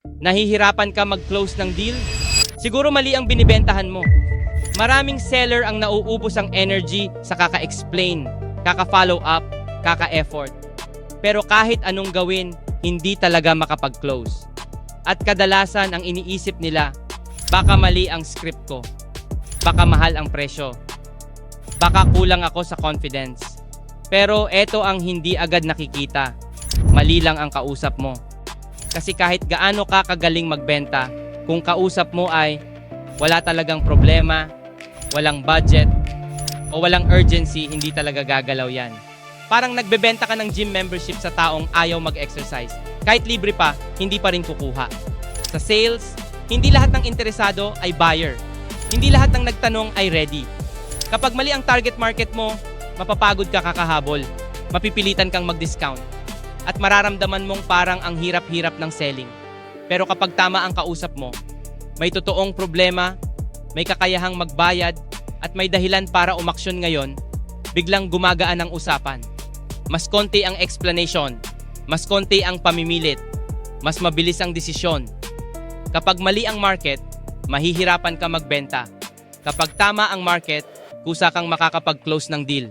Nahihirapan ka mag-close ng deal? Siguro mali ang binibentahan mo. Maraming seller ang nauubos ang energy sa kaka-explain, kaka-follow up, kaka-effort. Pero kahit anong gawin, hindi talaga makapag-close. At kadalasan ang iniisip nila, baka mali ang script ko, baka mahal ang presyo, baka kulang ako sa confidence. Pero eto ang hindi agad nakikita, mali lang ang kausap mo. Kasi kahit gaano ka kagaling magbenta, kung kausap mo ay wala talagang problema, walang budget, o walang urgency, hindi talaga gagalaw yan. Parang nagbebenta ka ng gym membership sa taong ayaw mag-exercise. Kahit libre pa, hindi pa rin kukuha. Sa sales, hindi lahat ng interesado ay buyer. Hindi lahat ng nagtanong ay ready. Kapag mali ang target market mo, mapapagod ka kakahabol, mapipilitan kang mag-discount, at mararamdaman mong parang ang hirap-hirap ng selling. Pero kapag tama ang kausap mo, may totoong problema, may kakayahang magbayad, at may dahilan para umaksyon ngayon, biglang gumagaan ang usapan. Mas konti ang explanation, mas konti ang pamimilit, mas mabilis ang desisyon. Kapag mali ang market, mahihirapan ka magbenta. Kapag tama ang market, kusa kang makakapag-close ng deal.